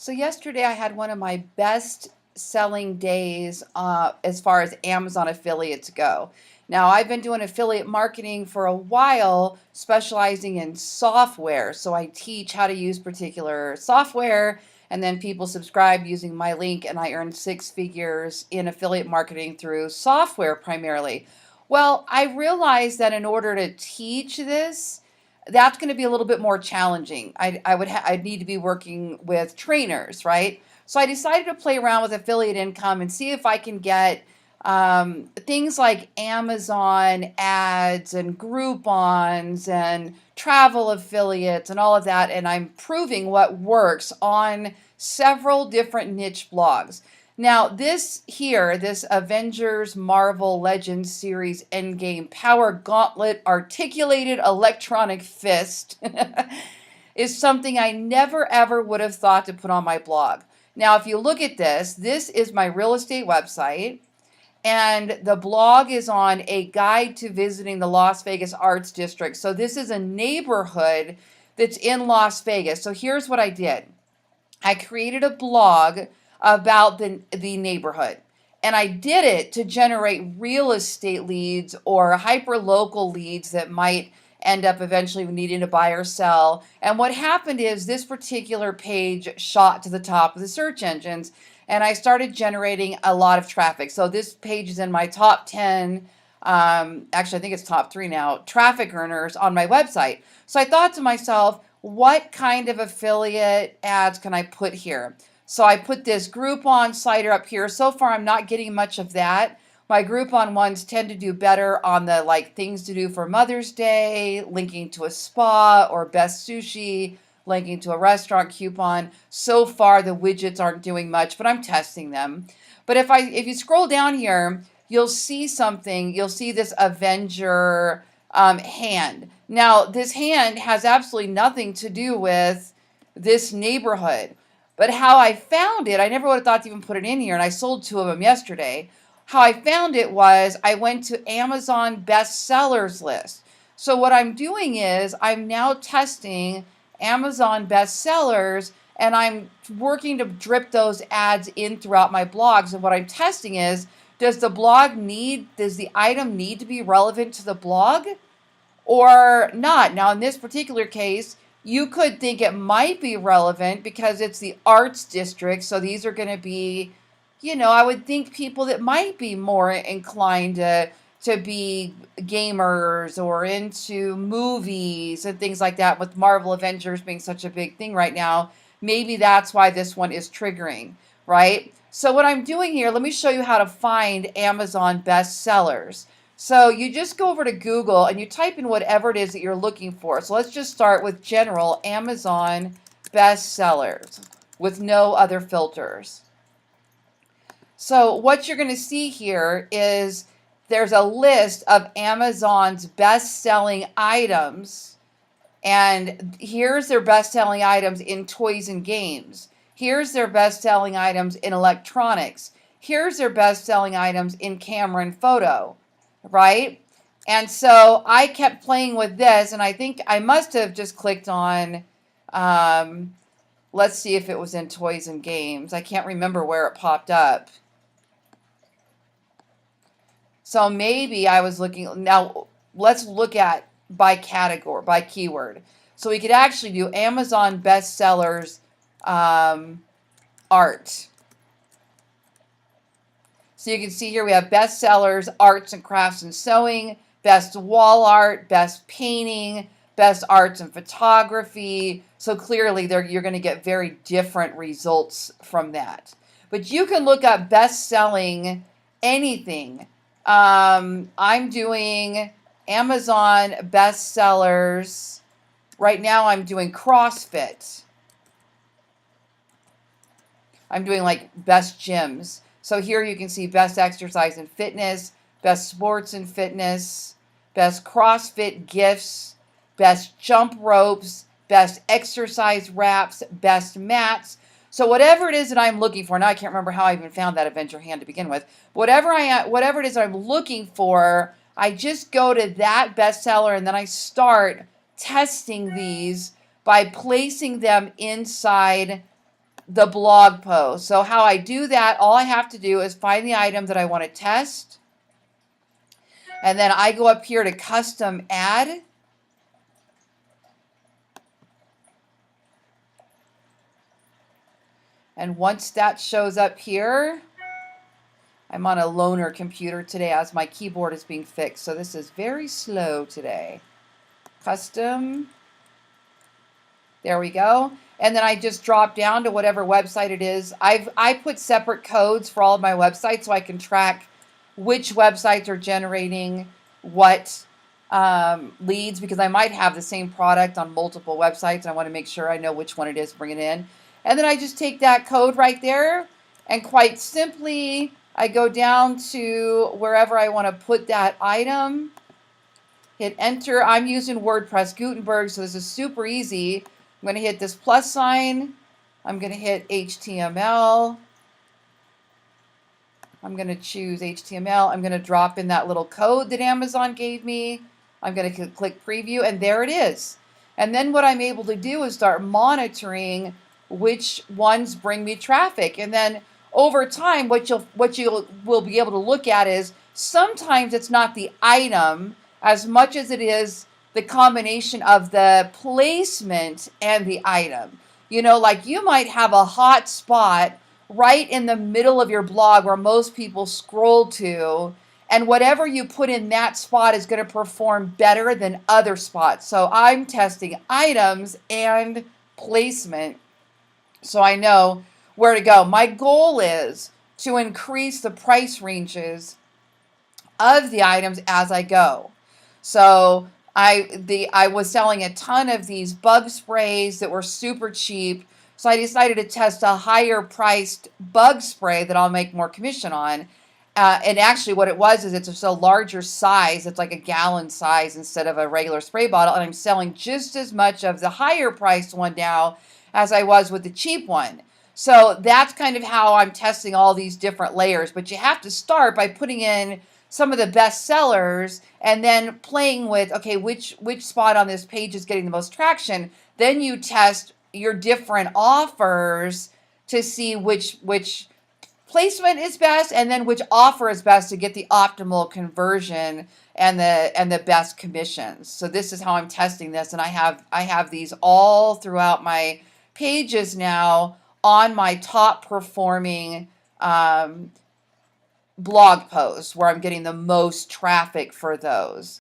So yesterday I had one of my best selling days as far as Amazon affiliates go. Now, I've been doing affiliate marketing for a while, specializing in software. So I teach how to use particular software, and then people subscribe using my link, and I earn six figures in affiliate marketing through software primarily. Well, I realized that in order to teach this, that's going to be a little bit more challenging. I'd need to be working with trainers, right? So I decided to play around with affiliate income and see if I can get things like Amazon ads and Groupons and travel affiliates and all of that. And I'm proving what works on several different niche blogs. Now, this Avengers Marvel Legends series Endgame Power Gauntlet Articulated Electronic Fist is something I never ever would have thought to put on my blog. Now, if you look at this is my real estate website, and the blog is on a guide to visiting the Las Vegas Arts District. So this is a neighborhood that's in Las Vegas. So here's what I did. I created a blog about the neighborhood. And I did it to generate real estate leads or hyper local leads that might end up eventually needing to buy or sell. And what happened is this particular page shot to the top of the search engines, and I started generating a lot of traffic. So this page is in my top 10, actually, I think it's top 3 now, traffic earners on my website. So I thought to myself, what kind of affiliate ads can I put here? So I put this Groupon slider up here. So far, I'm not getting much of that. My Groupon ones tend to do better on the like things to do for Mother's Day, linking to a spa, or best sushi, linking to a restaurant coupon. So far, the widgets aren't doing much, but I'm testing them. But if you scroll down here, you'll see something. You'll see this Avenger hand. Now, this hand has absolutely nothing to do with this neighborhood. But how I found it, I never would have thought to even put it in here, and I sold 2 of them yesterday. How I found it was I went to Amazon bestsellers list. So what I'm doing is I'm now testing Amazon bestsellers, and I'm working to drip those ads in throughout my blogs. And what I'm testing is, does the item need to be relevant to the blog or not? Now, in this particular case, you could think it might be relevant because it's the arts district. So these are going to be, I would think people that might be more inclined to be gamers or into movies and things like that, with Marvel Avengers being such a big thing right now. Maybe that's why this one is triggering, right? So what I'm doing here, let me show you how to find Amazon bestsellers. So you just go over to Google and you type in whatever it is that you're looking for. So let's just start with general Amazon bestsellers with no other filters. So what you're going to see here is there's a list of Amazon's best-selling items, and here's their best-selling items in toys and games. Here's their best-selling items in electronics. Here's their best-selling items in camera and photo, right? And so I kept playing with this, and I think I must have just clicked on, let's see if it was in toys and games. I can't remember where it popped up. So maybe I was looking, now let's look at by category, by keyword. So we could actually do Amazon bestsellers art. So you can see here we have bestsellers, arts and crafts and sewing, best wall art, best painting, best arts and photography. So clearly you're going to get very different results from that. But you can look up best-selling anything. I'm doing Amazon bestsellers. Right now I'm doing CrossFit. I'm doing like best gyms. So here you can see best exercise and fitness, best sports and fitness, best CrossFit gifts, best jump ropes, best exercise wraps, best mats. So whatever it is that I'm looking for, now I can't remember how I even found that Avenger hand to begin with. Whatever it is I'm looking for, I just go to that bestseller and then I start testing these by placing them inside the blog post. So how I do that, all I have to do is find the item that I want to test. And then I go up here to custom add. And once that shows up here, I'm on a loaner computer today as my keyboard is being fixed. So this is very slow today. Custom. There we go. And then I just drop down to whatever website it is. I put separate codes for all of my websites so I can track which websites are generating what leads, because I might have the same product on multiple websites. And I want to make sure I know which one it is, bring it in. And then I just take that code right there, and quite simply, I go down to wherever I want to put that item, hit enter. I'm using WordPress Gutenberg, so this is super easy. I'm going to hit this plus sign. I'm going to hit HTML. I'm going to choose HTML. I'm going to drop in that little code that Amazon gave me. I'm going to click preview, and there it is. And then what I'm able to do is start monitoring which ones bring me traffic. And then over time, what you will be able to look at is sometimes it's not the item as much as it is the combination of the placement and the item. You know, like you might have a hot spot right in the middle of your blog where most people scroll to, and whatever you put in that spot is going to perform better than other spots. So I'm testing items and placement so I know where to go. My goal is to increase the price ranges of the items as I go. So I was selling a ton of these bug sprays that were super cheap. So I decided to test a higher priced bug spray that I'll make more commission on. And actually what it was is it's just a larger size. It's like a gallon size instead of a regular spray bottle. And I'm selling just as much of the higher priced one now as I was with the cheap one. So that's kind of how I'm testing all these different layers. But you have to start by putting in some of the best sellers and then playing with, okay, which spot on this page is getting the most traction. Then you test your different offers to see which placement is best and then which offer is best to get the optimal conversion and the best commissions. So this is how I'm testing this, and I have these all throughout my pages now on my top performing blog posts where I'm getting the most traffic for those.